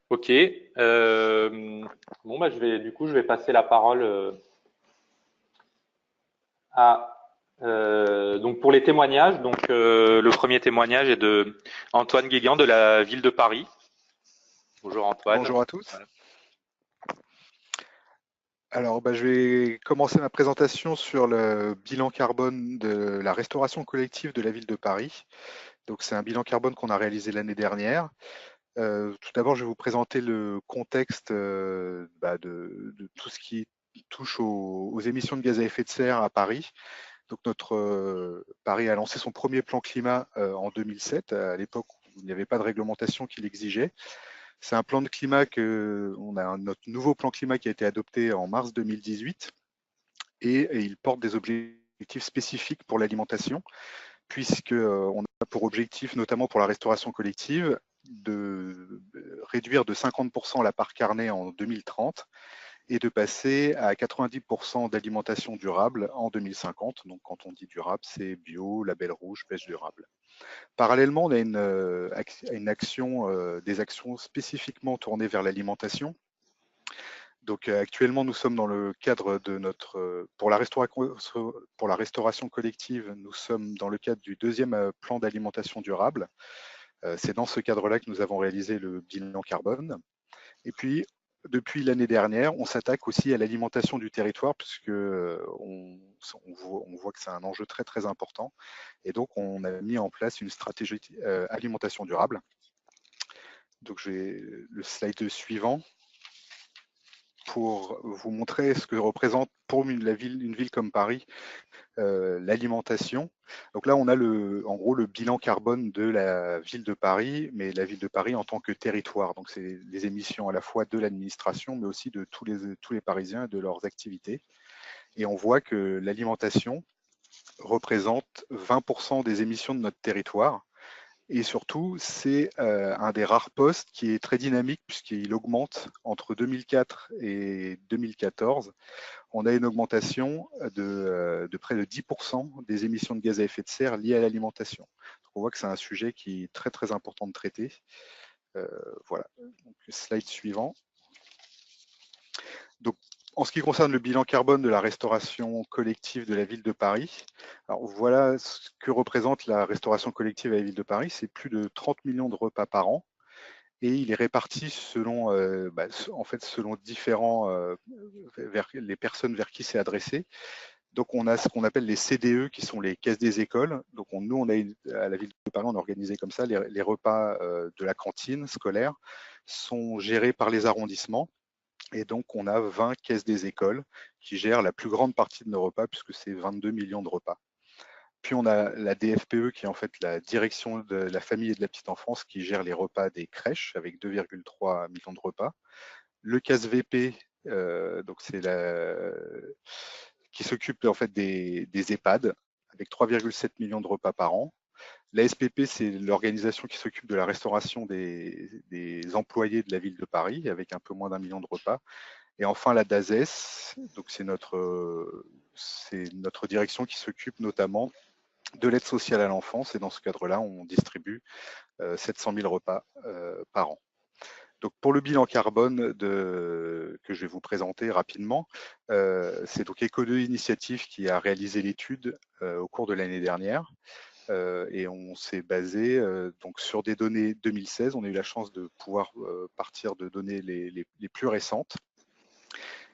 Ok. Bon, bah, je vais passer la parole à donc pour les témoignages. Donc, le premier témoignage est de Antoine Guégan de la ville de Paris. Bonjour Antoine. Bonjour à tous. Voilà. Alors, je vais commencer ma présentation sur le bilan carbone de la restauration collective de la ville de Paris. Donc, c'est un bilan carbone qu'on a réalisé l'année dernière. Tout d'abord, je vais vous présenter le contexte de tout ce qui touche aux émissions de gaz à effet de serre à Paris. Donc, notre Paris a lancé son premier plan climat en 2007, à l'époque où il n'y avait pas de réglementation qui l'exigeait. C'est un plan de climat on a notre nouveau plan climat qui a été adopté en mars 2018 et il porte des objectifs spécifiques pour l'alimentation, puisque on a pour objectif, notamment pour la restauration collective, de réduire de 50% la part carnée en 2030 et de passer à 90% d'alimentation durable en 2050. Donc quand on dit durable, c'est bio, label rouge, pêche durable. Parallèlement, on a des actions spécifiquement tournées vers l'alimentation. Donc actuellement, nous sommes dans le cadre de pour la restauration collective, nous sommes dans le cadre du deuxième plan d'alimentation durable. C'est dans ce cadre-là que nous avons réalisé le bilan carbone. Et puis, depuis l'année dernière, on s'attaque aussi à l'alimentation du territoire, puisque on voit que c'est un enjeu très très important. Et donc, on a mis en place une stratégie alimentation durable. Donc, j'ai le slide suivant pour vous montrer ce que représente pour une ville comme Paris l'alimentation. Donc là, on a en gros le bilan carbone de la ville de Paris, mais la ville de Paris en tant que territoire. Donc c'est les émissions à la fois de l'administration, mais aussi de tous les Parisiens et de leurs activités. Et on voit que l'alimentation représente 20% des émissions de notre territoire. Et surtout, c'est un des rares postes qui est très dynamique puisqu'il augmente entre 2004 et 2014. On a une augmentation de près de 10% des émissions de gaz à effet de serre liées à l'alimentation. On voit que c'est un sujet qui est très très important de traiter. Voilà. Donc, slide suivant. Donc, en ce qui concerne le bilan carbone de la restauration collective de la ville de Paris, alors voilà ce que représente la restauration collective à la ville de Paris. C'est plus de 30 millions de repas par an. Et il est réparti selon différents les personnes vers qui c'est adressé. Donc on a ce qu'on appelle les CDE qui sont les caisses des écoles. Donc à la ville de Paris, on a organisé comme ça les repas de la cantine scolaire sont gérés par les arrondissements. Et donc on a 20 caisses des écoles qui gèrent la plus grande partie de nos repas puisque c'est 22 millions de repas. Puis on a la DFPE qui est en fait la direction de la famille et de la petite enfance qui gère les repas des crèches avec 2,3 millions de repas. Le CASVP, donc c'est qui s'occupe en fait des EHPAD avec 3,7 millions de repas par an. La SPP, c'est l'organisation qui s'occupe de la restauration des employés de la ville de Paris avec un peu moins d'1 million de repas. Et enfin la DASES, donc c'est notre direction qui s'occupe notamment de l'aide sociale à l'enfance. Et dans ce cadre-là, on distribue 700 000 repas par an. Donc pour le bilan carbone que je vais vous présenter rapidement, c'est donc Eco2 Initiative qui a réalisé l'étude au cours de l'année dernière. Et on s'est basé donc sur des données 2016. On a eu la chance de pouvoir partir de données les plus récentes.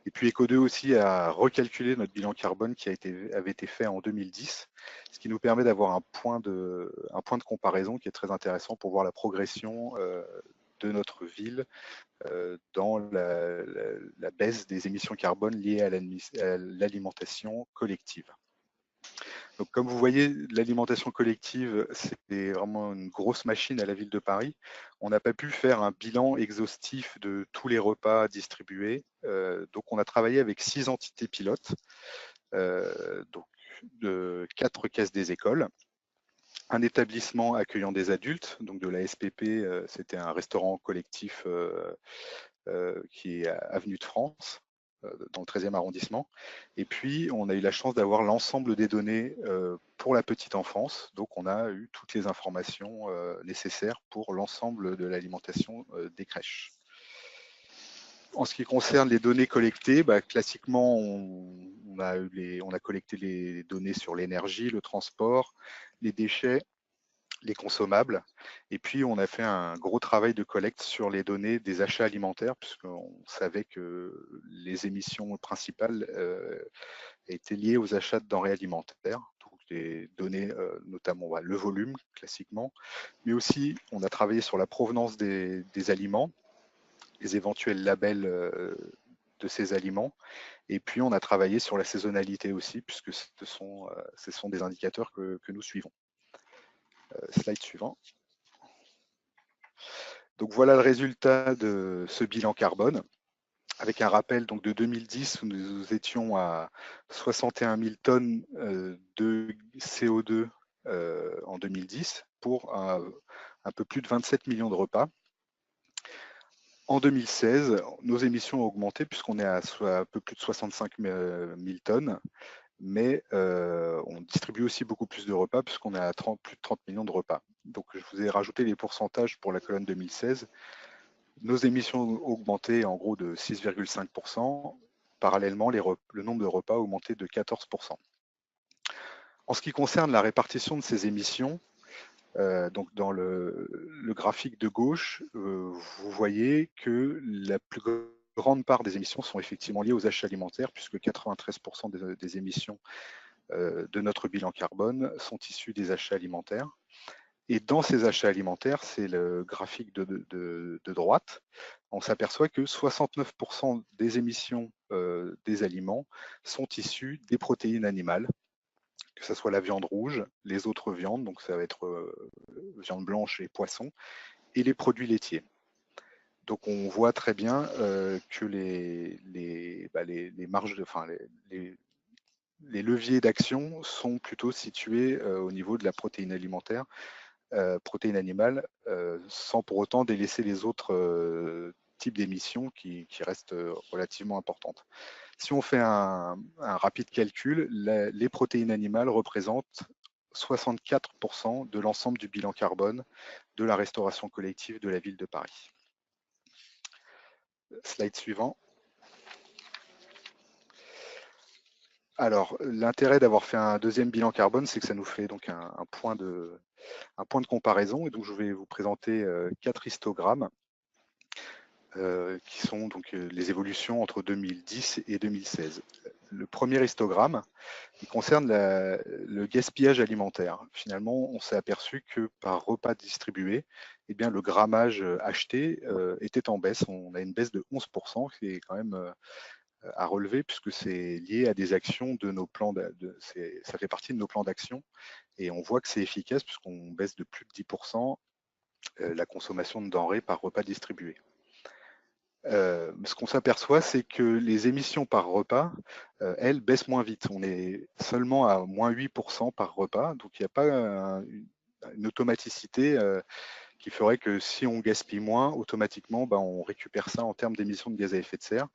Et puis Eco2 aussi a recalculé notre bilan carbone qui avait été fait en 2010, ce qui nous permet d'avoir un point de comparaison qui est très intéressant pour voir la progression de notre ville dans la baisse des émissions carbone liées à l'alimentation collective. Donc, comme vous voyez, l'alimentation collective, c'est vraiment une grosse machine à la ville de Paris. On n'a pas pu faire un bilan exhaustif de tous les repas distribués. Donc, on a travaillé avec 6 entités pilotes, donc de 4 caisses des écoles, un établissement accueillant des adultes, donc de la SPP, c'était un restaurant collectif qui est avenue de France, dans le 13e arrondissement. Et puis, on a eu la chance d'avoir l'ensemble des données pour la petite enfance. Donc, on a eu toutes les informations nécessaires pour l'ensemble de l'alimentation des crèches. En ce qui concerne les données collectées, classiquement, on a collecté les données sur l'énergie, le transport, les déchets, les consommables. Et puis, on a fait un gros travail de collecte sur les données des achats alimentaires, puisqu'on savait que les émissions principales étaient liées aux achats de denrées alimentaires. Donc, des données, notamment le volume, classiquement, mais aussi, on a travaillé sur la provenance des aliments, les éventuels labels de ces aliments. Et puis, on a travaillé sur la saisonnalité aussi, puisque ce sont des indicateurs que nous suivons. Slide suivant. Donc, voilà le résultat de ce bilan carbone, avec un rappel donc, de 2010 où nous étions à 61 000 tonnes de CO2 en 2010 pour un peu plus de 27 millions de repas. En 2016, nos émissions ont augmenté puisqu'on est à un peu plus de 65 000 tonnes, mais on distribue aussi beaucoup plus de repas puisqu'on est à plus de 30 millions de repas. Donc je vous ai rajouté les pourcentages pour la colonne 2016. Nos émissions ont augmenté en gros de 6,5%. Parallèlement, le nombre de repas a augmenté de 14%. En ce qui concerne la répartition de ces émissions, donc dans le graphique de gauche, vous voyez que la plus grande part des émissions sont effectivement liées aux achats alimentaires, puisque 93% des émissions de notre bilan carbone sont issues des achats alimentaires. Et dans ces achats alimentaires, c'est le graphique de droite, on s'aperçoit que 69% des émissions des aliments sont issues des protéines animales, que ce soit la viande rouge, les autres viandes, donc ça va être viande blanche et poisson, et les produits laitiers. Donc on voit très bien que les marges, les leviers d'action sont plutôt situés au niveau de la protéine alimentaire, protéines animales, sans pour autant délaisser les autres types d'émissions qui restent relativement importantes. Si on fait un rapide calcul, les protéines animales représentent 64% de l'ensemble du bilan carbone de la restauration collective de la ville de Paris. Slide suivant. Alors, l'intérêt d'avoir fait un deuxième bilan carbone, c'est que ça nous fait donc un point de comparaison. Et donc, je vais vous présenter 4 histogrammes qui sont donc les évolutions entre 2010 et 2016. Le premier histogramme, il concerne le gaspillage alimentaire. Finalement, on s'est aperçu que par repas distribué, eh bien, le grammage acheté était en baisse. On a une baisse de 11%, qui est quand même à relever, puisque c'est lié à des actions de nos plans, ça fait partie de nos plans d'action, et on voit que c'est efficace, puisqu'on baisse de plus de 10% la consommation de denrées par repas distribué. Ce qu'on s'aperçoit, c'est que les émissions par repas, elles, baissent moins vite. On est seulement à moins 8% par repas, donc il n'y a pas une automaticité qui ferait que si on gaspille moins, automatiquement, on récupère ça en termes d'émissions de gaz à effet de serre.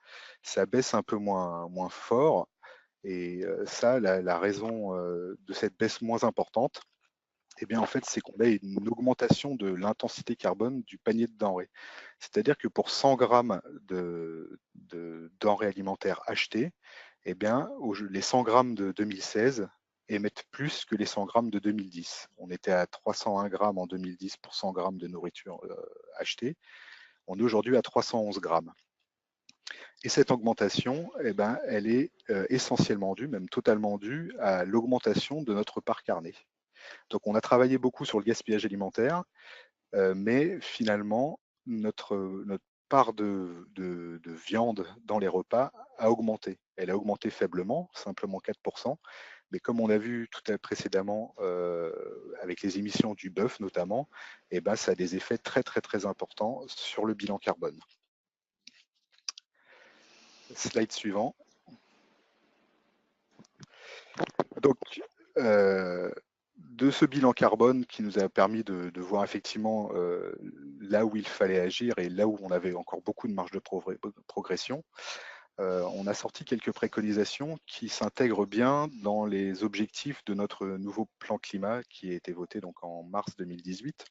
Ça baisse un peu moins fort, et ça, la raison de cette baisse moins importante, eh bien, en fait, c'est qu'on a une augmentation de l'intensité carbone du panier de denrées. C'est-à-dire que pour 100 grammes de denrées alimentaires achetées, eh bien, les 100 grammes de 2016 émettent plus que les 100 grammes de 2010. On était à 301 grammes en 2010 pour 100 grammes de nourriture achetée. On est aujourd'hui à 311 grammes. Et cette augmentation, eh ben, elle est essentiellement due, même totalement due, à l'augmentation de notre parc carné. Donc on a travaillé beaucoup sur le gaspillage alimentaire, mais finalement, notre part de viande dans les repas a augmenté. Elle a augmenté faiblement, simplement 4%, mais comme on a vu tout à précédemment avec les émissions du bœuf notamment, eh ben, ça a des effets très très très importants sur le bilan carbone. Slide suivant. Donc, de ce bilan carbone qui nous a permis de voir effectivement là où il fallait agir et là où on avait encore beaucoup de marge de progression, on a sorti quelques préconisations qui s'intègrent bien dans les objectifs de notre nouveau plan climat qui a été voté donc en mars 2018.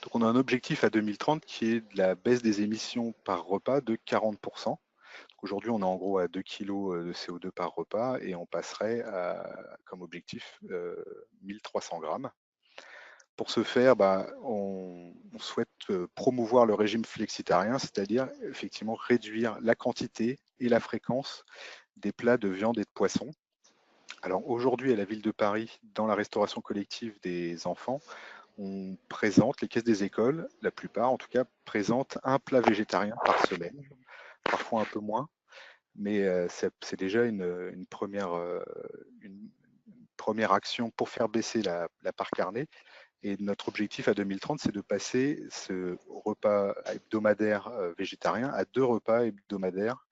Donc on a un objectif à 2030 qui est de la baisse des émissions par repas de 40%. Aujourd'hui, on est en gros à 2 kg de CO2 par repas et on passerait comme objectif 1300 grammes. Pour ce faire, on souhaite promouvoir le régime flexitarien, c'est-à-dire effectivement réduire la quantité et la fréquence des plats de viande et de poisson. Alors aujourd'hui, à la ville de Paris, dans la restauration collective des enfants, on présente, les caisses des écoles, la plupart en tout cas, présentent un plat végétarien par semaine, parfois un peu moins, mais c'est déjà une première action pour faire baisser la part carnée. Et notre objectif à 2030, c'est de passer ce repas hebdomadaire végétarien à 2 repas hebdomadaires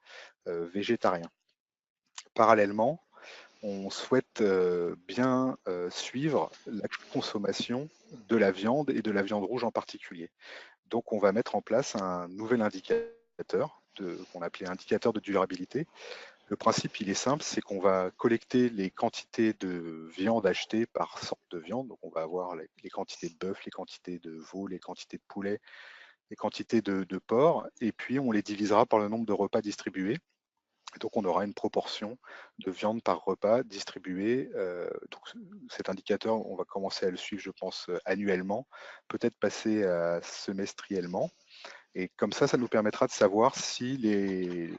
végétariens. Parallèlement, on souhaite bien suivre la consommation de la viande et de la viande rouge en particulier. Donc, on va mettre en place un nouvel indicateur qu'on appelait indicateur de durabilité. Le principe, il est simple, c'est qu'on va collecter les quantités de viande achetées par sorte de viande. Donc, on va avoir les quantités de bœuf, les quantités de veau, les quantités de poulet, les quantités de porc, et puis on les divisera par le nombre de repas distribués. Donc, on aura une proportion de viande par repas distribuée. Donc, cet indicateur, on va commencer à le suivre, je pense, annuellement, peut-être passer à semestriellement. Et comme ça nous permettra de savoir si les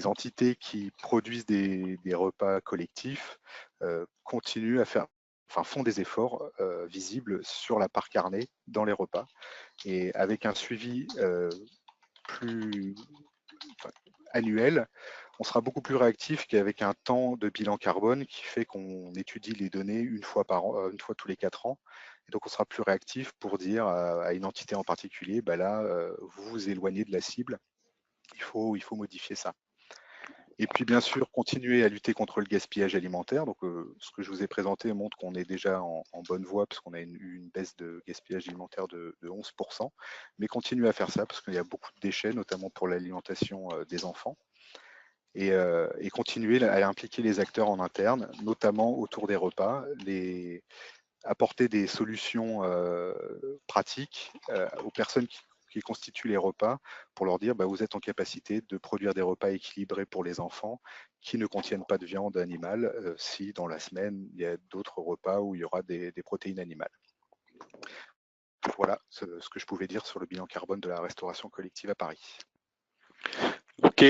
entités qui produisent des repas collectifs continuent à font des efforts visibles sur la part carnée dans les repas. Et avec un suivi plus annuel, on sera beaucoup plus réactif qu'avec un temps de bilan carbone qui fait qu'on étudie les données une fois par an, une fois tous les 4 ans. Et donc, on sera plus réactif pour dire à une entité en particulier, là, vous vous éloignez de la cible, il faut modifier ça. Et puis, bien sûr, continuer à lutter contre le gaspillage alimentaire. Donc, ce que je vous ai présenté montre qu'on est déjà en bonne voie, parce qu'on a eu une baisse de gaspillage alimentaire de 11%. Mais continuer à faire ça, parce qu'il y a beaucoup de déchets, notamment pour l'alimentation des enfants. Et continuer à impliquer les acteurs en interne, notamment autour des repas, apporter des solutions pratiques aux personnes qui constituent les repas pour leur dire vous êtes en capacité de produire des repas équilibrés pour les enfants qui ne contiennent pas de viande animale si dans la semaine il y a d'autres repas où il y aura des protéines animales. Voilà ce que je pouvais dire sur le bilan carbone de la restauration collective à Paris. Ok,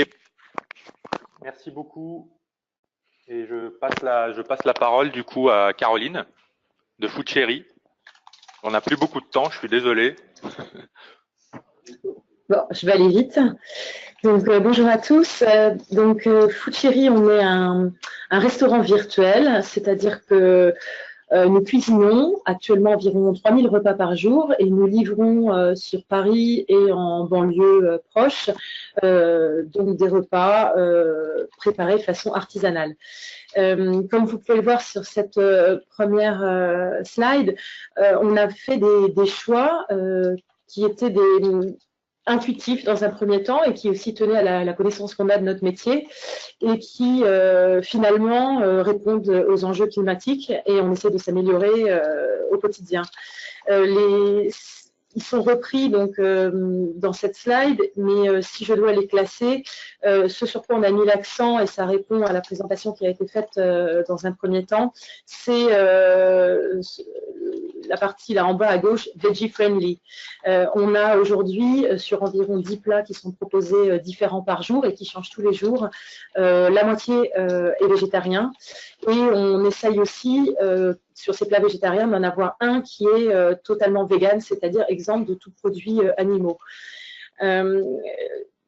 merci beaucoup. Et je passe la parole du coup à Caroline de Food Cherry. On n'a plus beaucoup de temps, je suis désolé. Bon, je vais aller vite. Donc, bonjour à tous. Food Cherry, on est un restaurant virtuel, c'est-à-dire que nous cuisinons actuellement environ 3000 repas par jour et nous livrons sur Paris et en banlieue proche donc des repas préparés de façon artisanale. Comme vous pouvez le voir sur cette première slide, on a fait des choix qui étaient intuitifs dans un premier temps et qui aussi tenaient à la connaissance qu'on a de notre métier et qui finalement répondent aux enjeux climatiques et on essaie de s'améliorer au quotidien. Ils sont repris donc dans cette slide, mais si je dois les classer, ce sur quoi on a mis l'accent, et ça répond à la présentation qui a été faite dans un premier temps, c'est la partie là en bas à gauche, Veggie Friendly. On a aujourd'hui sur environ 10 plats qui sont proposés différents par jour et qui changent tous les jours. La moitié est végétarien et on essaye aussi sur ces plats végétariens d'en avoir un qui est totalement vegan, c'est-à-dire exempt de tout produit animaux.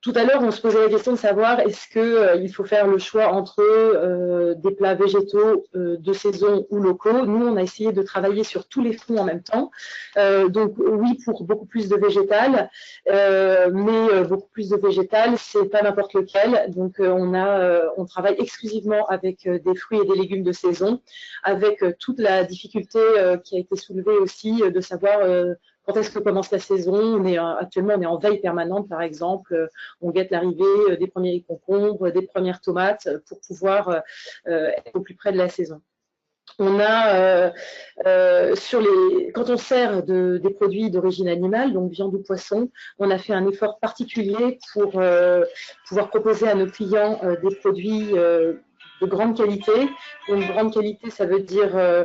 Tout à l'heure, on se posait la question de savoir est-ce qu'il faut faire le choix entre des plats végétaux de saison ou locaux. Nous, on a essayé de travailler sur tous les fronts en même temps. Donc oui, pour beaucoup plus de végétal, mais beaucoup plus de végétal, c'est pas n'importe lequel. Donc on travaille exclusivement avec des fruits et des légumes de saison, avec toute la difficulté qui a été soulevée aussi de savoir quand est-ce que commence la saison. Actuellement, on est en veille permanente, par exemple. On guette l'arrivée des premiers concombres, des premières tomates pour pouvoir être au plus près de la saison. On a, quand on sert des produits d'origine animale, donc viande ou poisson, on a fait un effort particulier pour pouvoir proposer à nos clients des produits de grande qualité. Donc, grande qualité, ça veut dire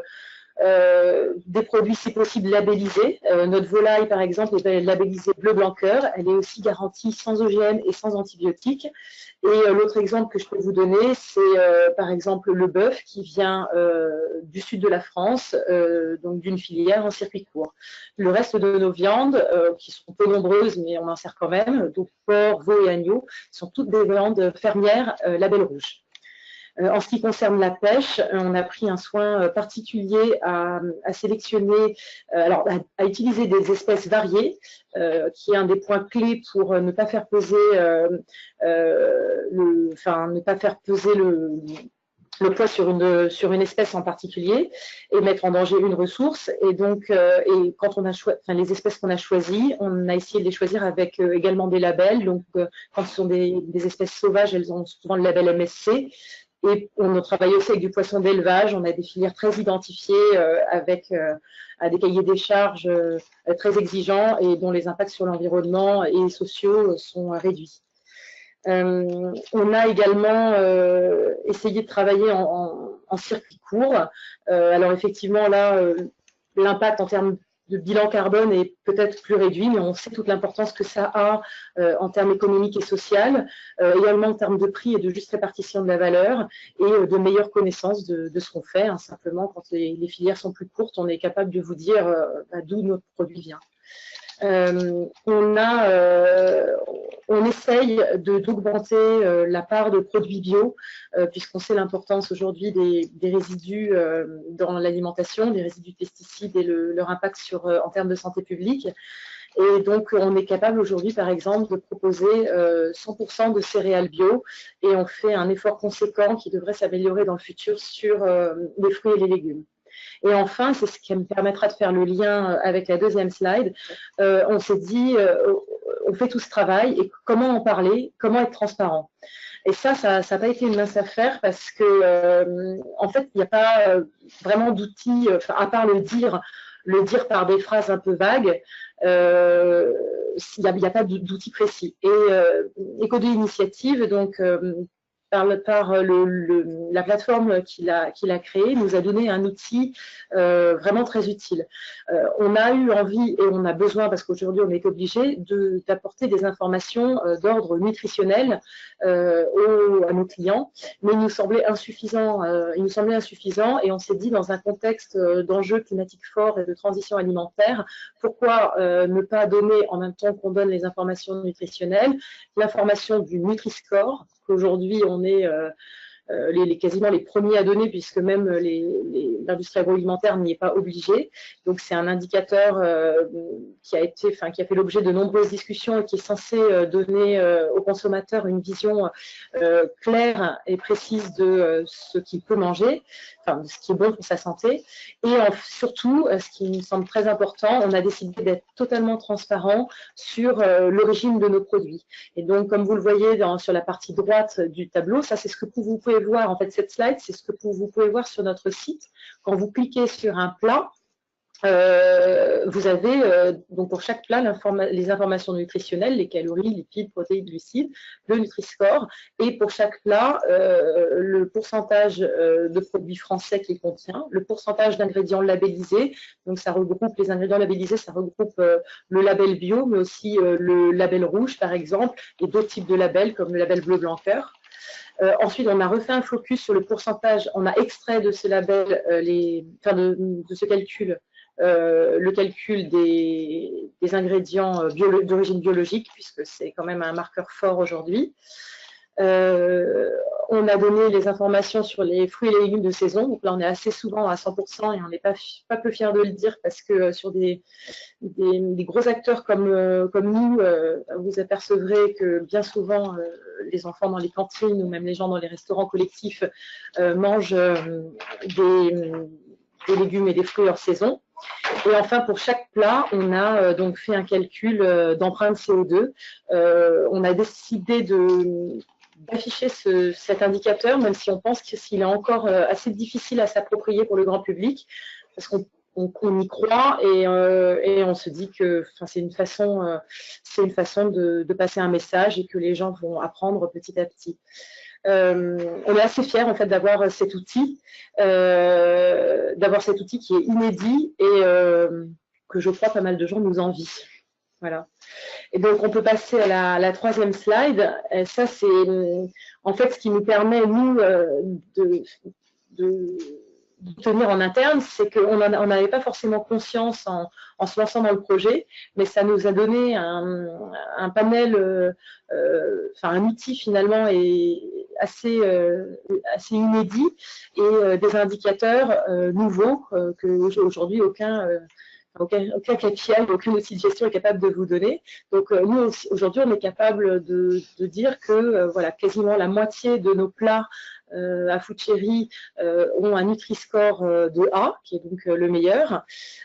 des produits, si possible, labellisés. Notre volaille, par exemple, est labellisée bleu blanc cœur. Elle est aussi garantie sans OGM et sans antibiotiques. Et l'autre exemple que je peux vous donner, c'est par exemple le bœuf qui vient du sud de la France, donc d'une filière en circuit court. Le reste de nos viandes, qui sont peu nombreuses, mais on en sert quand même, donc porc, veau et agneau, sont toutes des viandes fermières label rouge. En ce qui concerne la pêche, on a pris un soin particulier à sélectionner, à utiliser des espèces variées, qui est un des points clés pour ne pas faire peser le poids sur une espèce en particulier et mettre en danger une ressource. Et donc, quand on a les espèces qu'on a choisies, on a essayé de les choisir avec également des labels. Donc, quand ce sont des espèces sauvages, elles ont souvent le label MSC. Et on travaille aussi avec du poisson d'élevage. On a des filières très identifiées avec des cahiers des charges très exigeants et dont les impacts sur l'environnement et sociaux sont réduits. On a également essayé de travailler en circuit court. Alors effectivement, là, l'impact en termes de bilan carbone est peut-être plus réduit, mais on sait toute l'importance que ça a en termes économiques et sociaux, également en termes de prix et de juste répartition de la valeur et de meilleure connaissance de ce qu'on fait. Hein. Simplement, quand les filières sont plus courtes, on est capable de vous dire d'où notre produit vient. On essaye d'augmenter la part de produits bio, puisqu'on sait l'importance aujourd'hui des résidus dans l'alimentation, des résidus pesticides et leur impact en termes de santé publique. Et donc, on est capable aujourd'hui, par exemple, de proposer 100% de céréales bio et on fait un effort conséquent qui devrait s'améliorer dans le futur sur les fruits et les légumes. Et enfin, c'est ce qui me permettra de faire le lien avec la deuxième slide, on s'est dit, on fait tout ce travail et comment en parler, comment être transparent. Et ça n'a pas été une mince affaire parce que, en fait, il n'y a pas vraiment d'outils, à part le dire par des phrases un peu vagues, il n'y a pas d'outils précis. Et Eco2 Initiative, donc, par la plateforme qu'il a créée, nous a donné un outil vraiment très utile. On a eu envie et on a besoin, parce qu'aujourd'hui on est obligé, d'apporter des informations d'ordre nutritionnel à nos clients, mais il nous semblait insuffisant et on s'est dit, dans un contexte d'enjeux climatiques forts et de transition alimentaire, pourquoi ne pas donner, en même temps qu'on donne les informations nutritionnelles, l'information du Nutri-Score, qu'aujourd'hui on est quasiment les premiers à donner, puisque même l'industrie agroalimentaire n'y est pas obligée. Donc c'est un indicateur qui a fait l'objet de nombreuses discussions et qui est censé donner aux consommateurs une vision claire et précise de ce qu'il peut manger, enfin de ce qui est bon pour sa santé. Et surtout, ce qui me semble très important, on a décidé d'être totalement transparent sur l'origine de nos produits. Et donc, comme vous le voyez sur la partie droite du tableau, ça c'est ce que vous pouvez voir, en fait cette slide, c'est ce que vous pouvez voir sur notre site. Quand vous cliquez sur un plat, vous avez donc pour chaque plat les informations nutritionnelles, les calories, lipides, protéines, glucides, le Nutri-Score, et pour chaque plat, le pourcentage de produits français qu'il contient, le pourcentage d'ingrédients labellisés, donc ça regroupe les ingrédients labellisés, ça regroupe le label bio, mais aussi le label rouge par exemple, et d'autres types de labels comme le label bleu blanc cœur. Ensuite, on a refait un focus sur le pourcentage, on a extrait de ce label, de ce calcul, le calcul des ingrédients d'origine biologique, puisque c'est quand même un marqueur fort aujourd'hui. On a donné les informations sur les fruits et les légumes de saison. Donc là, on est assez souvent à 100% et on n'est pas peu fiers de le dire parce que sur des gros acteurs comme nous, vous apercevrez que bien souvent, les enfants dans les cantines ou même les gens dans les restaurants collectifs mangent des légumes et des fruits hors saison. Et enfin, pour chaque plat, on a donc fait un calcul d'empreinte CO2. On a décidé d'afficher cet indicateur, même si on pense qu'il est encore assez difficile à s'approprier pour le grand public, parce qu'on y croit et on se dit que c'est une façon de passer un message et que les gens vont apprendre petit à petit. On est assez fiers en fait d'avoir cet outil qui est inédit et que je crois pas mal de gens nous envient. Voilà. Et donc on peut passer à la troisième slide. Et ça c'est en fait ce qui nous permet nous de tenir en interne, c'est qu'on n'avait pas forcément conscience en se lançant dans le projet, mais ça nous a donné un panel, un outil finalement assez inédit et des indicateurs nouveaux qu'aujourd'hui aucun KPI, aucun outil de gestion est capable de vous donner. Donc nous aujourd'hui on est capable de dire que voilà, quasiment la moitié de nos plats à Food Cherry ont un Nutri-Score de A, qui est donc le meilleur.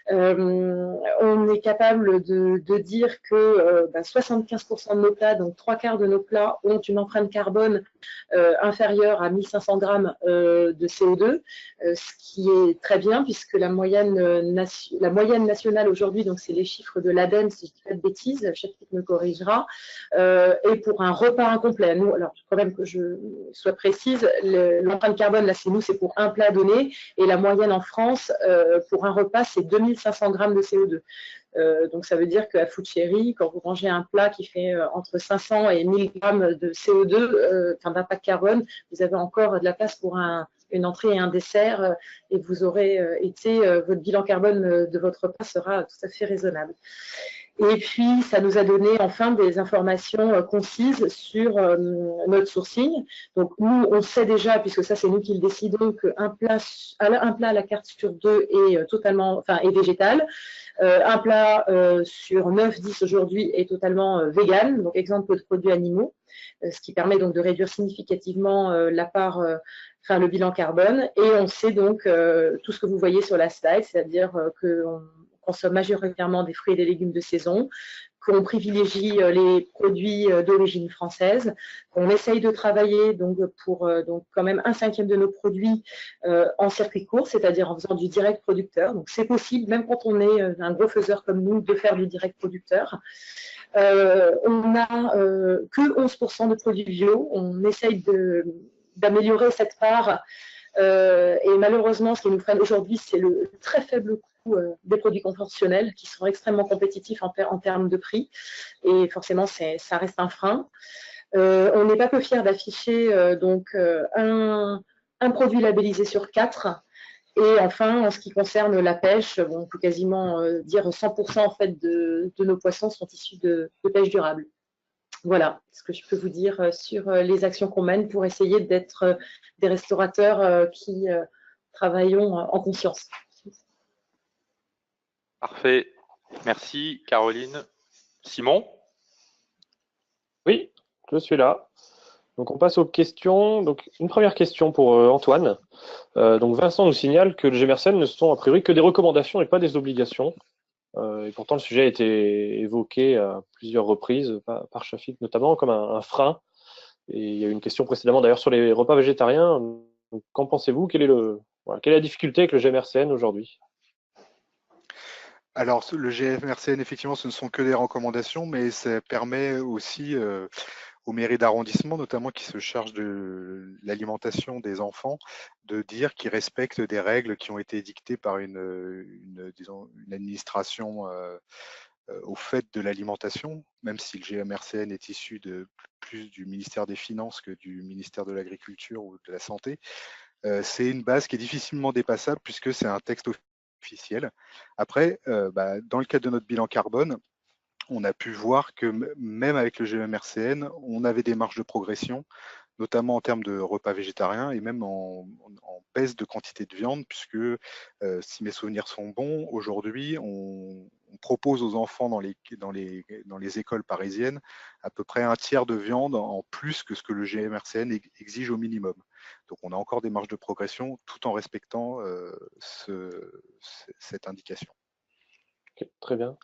On est capable de dire que 75% de nos plats, donc 3/4 de nos plats, ont une empreinte carbone inférieure à 1500 grammes de CO2, ce qui est très bien puisque la moyenne nationale aujourd'hui, donc c'est les chiffres de l'ADEME, si je ne dis pas de bêtises, Chafik me corrigera, et pour un repas incomplet. Nous, alors quand même que je sois précise, l'empreinte carbone, là, c'est pour un plat donné, et la moyenne en France, pour un repas, c'est 2500 grammes de CO2. Donc, ça veut dire qu'à Food Cherry, quand vous mangez un plat qui fait entre 500 et 1000 grammes de CO2, d'impact carbone, vous avez encore de la place pour une entrée et un dessert, et vous aurez votre bilan carbone de votre repas sera tout à fait raisonnable. Et puis, ça nous a donné enfin des informations concises sur notre sourcing. Donc, nous, on sait déjà, puisque ça, c'est nous qui le décidons, qu'un plat à la carte sur 2 est totalement, est végétal. Un plat sur 9-10 aujourd'hui est totalement vegan, donc exemple de produits animaux, ce qui permet donc de réduire significativement la part, le bilan carbone. Et on sait donc tout ce que vous voyez sur la slide, c'est-à-dire qu'on consomme majoritairement des fruits et des légumes de saison, qu'on privilégie les produits d'origine française, qu'on essaye de travailler donc pour quand même 1/5 de nos produits en circuit court, c'est-à-dire en faisant du direct producteur. Donc c'est possible, même quand on est un gros faiseur comme nous, de faire du direct producteur. On n'a que 11% de produits bio. On essaye d'améliorer cette part. Et malheureusement, ce qui nous freine aujourd'hui, c'est le très faible coût des produits conventionnels qui sont extrêmement compétitifs en termes de prix. Et forcément, ça reste un frein. On n'est pas peu fiers d'afficher un produit labellisé sur 4. Et enfin, en ce qui concerne la pêche, on peut quasiment dire 100% en fait de nos poissons sont issus de pêche durable. Voilà ce que je peux vous dire sur les actions qu'on mène pour essayer d'être des restaurateurs qui travaillons en conscience. Parfait. Merci, Caroline. Simon? Oui, je suis là. Donc, on passe aux questions. Donc, une première question pour Antoine. Donc, Vincent nous signale que le GMRCN ne sont a priori que des recommandations et pas des obligations. Et pourtant, le sujet a été évoqué à plusieurs reprises, par Chafik notamment, comme un frein. Et il y a eu une question précédemment d'ailleurs sur les repas végétariens. Qu'en pensez-vous? Quelle est la difficulté avec le GMRCN aujourd'hui? Alors, le GMRCN, effectivement, ce ne sont que des recommandations, mais ça permet aussi aux mairies d'arrondissement, notamment qui se chargent de l'alimentation des enfants, de dire qu'ils respectent des règles qui ont été dictées par une administration au fait de l'alimentation, même si le GMRCN est issu plus du ministère des Finances que du ministère de l'Agriculture ou de la Santé. C'est une base qui est difficilement dépassable puisque c'est un texte officiel. Après, dans le cadre de notre bilan carbone, on a pu voir que même avec le GMRCN, on avait des marges de progression, notamment en termes de repas végétariens et même en baisse de quantité de viande, puisque si mes souvenirs sont bons, aujourd'hui, on propose aux enfants dans les écoles parisiennes à peu près 1/3 de viande en plus que ce que le GMRCN exige au minimum. Donc on a encore des marges de progression tout en respectant cette indication. Okay, très bien.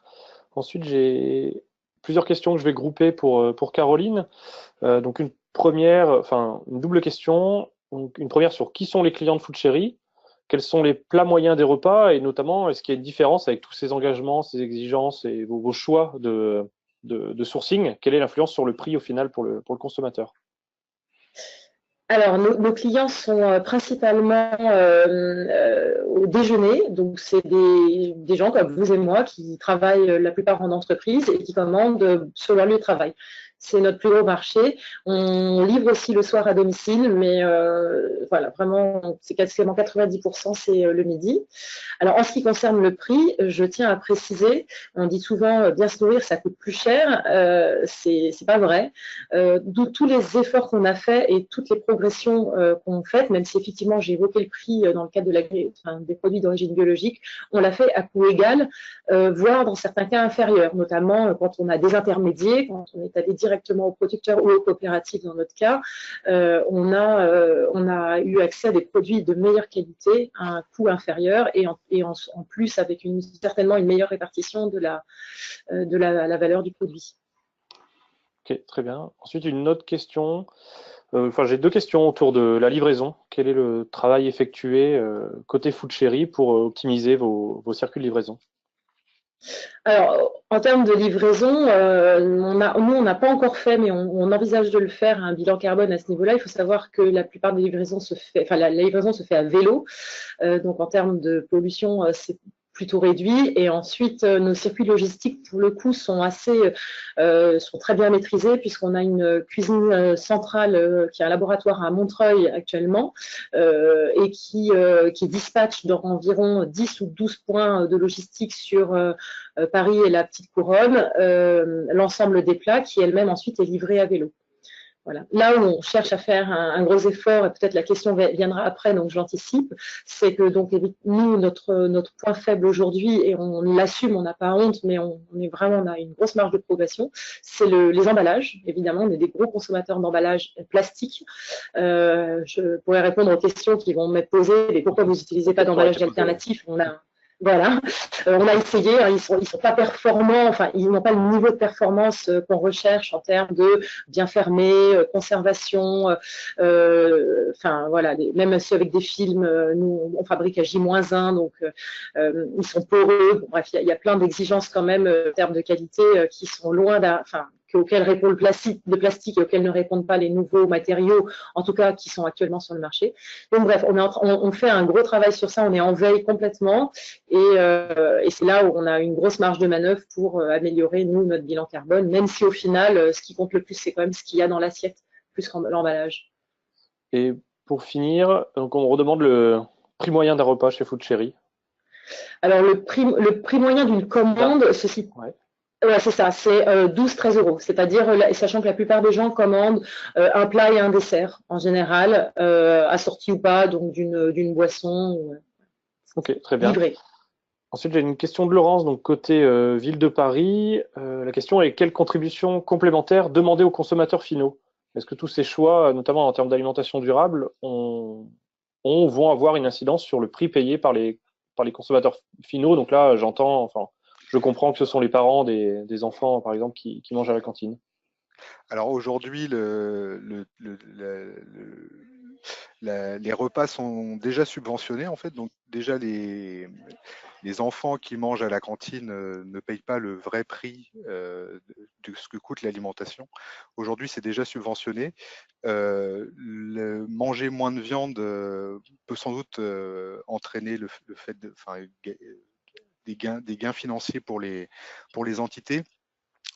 Ensuite, j'ai plusieurs questions que je vais grouper pour Caroline. Donc une une double question. Donc, une première sur qui sont les clients de Food Chéri, quels sont les plats moyens des repas et notamment est-ce qu'il y a une différence avec tous ces engagements, ces exigences et vos choix de sourcing? Quelle est l'influence sur le prix au final pour le consommateur? Alors, nos clients sont principalement au déjeuner, donc c'est des gens comme vous et moi qui travaillent la plupart en entreprise et qui commandent sur leur lieu de travail. C'est notre plus gros marché. On livre aussi le soir à domicile, mais voilà, vraiment, c'est quasiment 90%, c'est le midi. Alors, en ce qui concerne le prix, je tiens à préciser, on dit souvent bien se nourrir, ça coûte plus cher. C'est pas vrai. D'où tous les efforts qu'on a faits et toutes les progressions qu'on fait, même si effectivement j'ai évoqué le prix dans le cadre des produits d'origine biologique, on l'a fait à coût égal, voire dans certains cas inférieur, notamment quand on a des intermédiaires, quand on est allé directement aux producteurs ou aux coopératives dans notre cas, on a eu accès à des produits de meilleure qualité à un coût inférieur et en plus avec certainement une meilleure répartition de la valeur du produit. Ok, très bien. Ensuite, une autre question. J'ai deux questions autour de la livraison. Quel est le travail effectué côté Food Chéri pour optimiser vos circuits de livraison? Alors, en termes de livraison, nous, on n'a pas encore fait, mais on envisage de le faire, un bilan carbone à ce niveau-là. Il faut savoir que la plupart des livraisons la livraison se fait à vélo. Donc, en termes de pollution, c'est plutôt réduit. Et ensuite, nos circuits logistiques, pour le coup, sont très bien maîtrisés puisqu'on a une cuisine centrale qui est un laboratoire à Montreuil actuellement et qui dispatche dans environ 10 ou 12 points de logistique sur Paris et la Petite Couronne, l'ensemble des plats qui elle-même ensuite est livré à vélo. Voilà. Là où on cherche à faire un gros effort, et peut-être la question viendra après, donc j'anticipe, c'est que donc nous, notre point faible aujourd'hui, et on l'assume, on n'a pas honte, mais on a une grosse marge de progression, c'est les emballages. Évidemment, on est des gros consommateurs d'emballages plastiques. Je pourrais répondre aux questions qui vont m'être posées, mais pourquoi vous n'utilisez pas d'emballage alternatif? Voilà, on a essayé, hein, ils sont pas performants, enfin ils n'ont pas le niveau de performance qu'on recherche en termes de bien fermé, conservation, voilà, même si avec des films, nous on fabrique à J-1, donc ils sont poreux. Bref, il y a plein d'exigences quand même en termes de qualité qui sont loin auxquels répond le plastique et auxquels ne répondent pas les nouveaux matériaux, en tout cas qui sont actuellement sur le marché. Donc bref, on fait un gros travail sur ça, on est en veille complètement et c'est là où on a une grosse marge de manœuvre pour améliorer, nous, notre bilan carbone, même si au final, ce qui compte le plus, c'est quand même ce qu'il y a dans l'assiette, plus que l'emballage. Et pour finir, donc on redemande le prix moyen d'un repas chez Food Chéri. Alors, le prix moyen d'une commande, ouais, c'est ça, c'est 12-13 euros. C'est-à-dire, sachant que la plupart des gens commandent un plat et un dessert, en général, assorti ou pas, donc d'une boisson. Ok, très bien. Livré. Ensuite, j'ai une question de Laurence, donc côté Ville de Paris. La question est quelle contribution complémentaire demander aux consommateurs finaux? Est-ce que tous ces choix, notamment en termes d'alimentation durable, vont avoir une incidence sur le prix payé par les consommateurs finaux? Donc là, je comprends que ce sont les parents des enfants, par exemple, qui mangent à la cantine. Alors aujourd'hui, les repas sont déjà subventionnés en fait, donc déjà les enfants qui mangent à la cantine ne payent pas le vrai prix de ce que coûte l'alimentation. Aujourd'hui, c'est déjà subventionné. Manger moins de viande peut sans doute entraîner le fait des gains financiers pour les entités.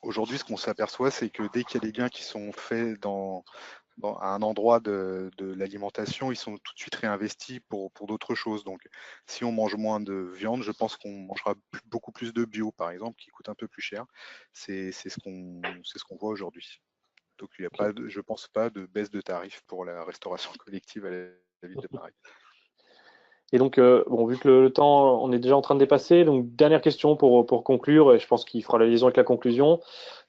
Aujourd'hui, ce qu'on s'aperçoit, c'est que dès qu'il y a des gains qui sont faits à un endroit de l'alimentation, ils sont tout de suite réinvestis pour d'autres choses. Donc, si on mange moins de viande, je pense qu'on mangera beaucoup plus de bio, par exemple, qui coûte un peu plus cher. C'est ce qu'on voit aujourd'hui. Donc, il n'y a pas, je pense pas, de baisse de tarifs pour la restauration collective à la ville de Paris. Et donc, vu que le temps, on est déjà en train de dépasser, donc dernière question pour conclure, et je pense qu'il fera la liaison avec la conclusion.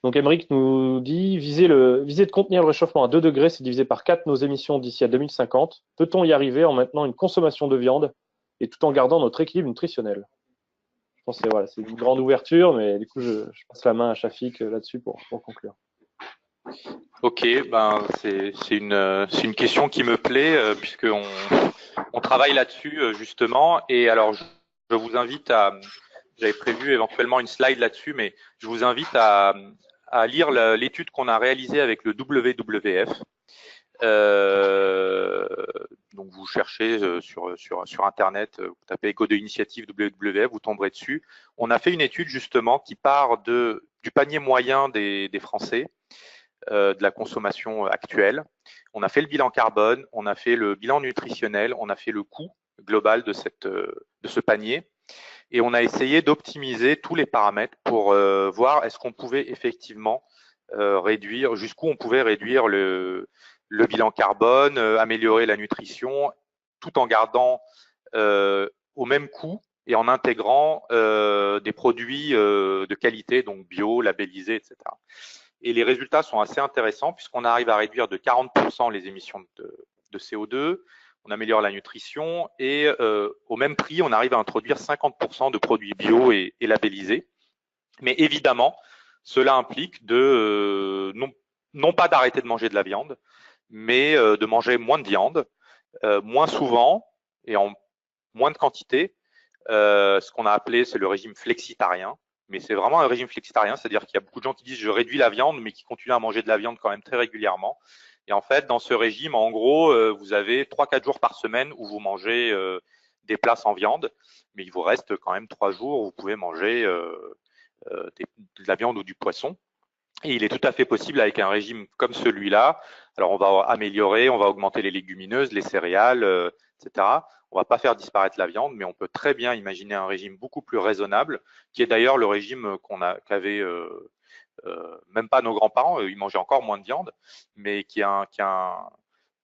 Donc, Émeric nous dit, viser de contenir le réchauffement à 2 degrés, c'est diviser par 4 nos émissions d'ici à 2050. Peut-on y arriver en maintenant une consommation de viande et tout en gardant notre équilibre nutritionnel? Je pense que c'est une grande ouverture, mais du coup, je passe la main à Shafik là-dessus pour conclure. Ok, ben c'est une question qui me plaît puisque on travaille là-dessus justement. Et alors je vous invite à, j'avais prévu éventuellement une slide là-dessus, mais je vous invite à lire l'étude qu'on a réalisée avec le WWF. Donc vous cherchez sur internet, vous tapez Code de initiative WWF, vous tomberez dessus. On a fait une étude justement qui part du panier moyen des Français, de la consommation actuelle. On a fait le bilan carbone, on a fait le bilan nutritionnel, on a fait le coût global de ce panier, et on a essayé d'optimiser tous les paramètres pour voir est-ce qu'on pouvait effectivement réduire, jusqu'où on pouvait réduire le bilan carbone, améliorer la nutrition, tout en gardant au même coût et en intégrant des produits de qualité, donc bio, labellisés, etc. Et les résultats sont assez intéressants puisqu'on arrive à réduire de 40% les émissions de CO2, on améliore la nutrition et au même prix, on arrive à introduire 50% de produits bio et labellisés. Mais évidemment, cela implique non pas d'arrêter de manger de la viande, mais de manger moins de viande, moins souvent et en moins de quantité. Ce qu'on a appelé, c'est le régime flexitarien. Mais c'est vraiment un régime flexitarien, c'est-à-dire qu'il y a beaucoup de gens qui disent je réduis la viande, mais qui continuent à manger de la viande quand même très régulièrement. Et en fait, dans ce régime, en gros, vous avez 3-4 jours par semaine où vous mangez des plats sans viande, mais il vous reste quand même 3 jours où vous pouvez manger de la viande ou du poisson. Et il est tout à fait possible avec un régime comme celui-là. Alors on va améliorer, on va augmenter les légumineuses, les céréales, etc. On va pas faire disparaître la viande, mais on peut très bien imaginer un régime beaucoup plus raisonnable, qui est d'ailleurs le régime qu'avaient même pas nos grands-parents, ils mangeaient encore moins de viande, mais qui est un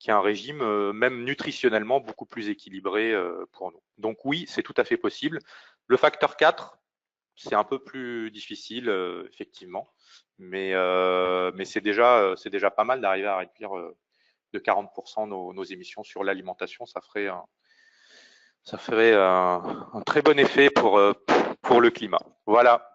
régime même nutritionnellement beaucoup plus équilibré pour nous. Donc oui, c'est tout à fait possible. Le facteur 4, c'est un peu plus difficile, effectivement, mais c'est déjà pas mal d'arriver à réduire de 40% nos émissions sur l'alimentation. Ça ferait un très bon effet pour le climat. Voilà.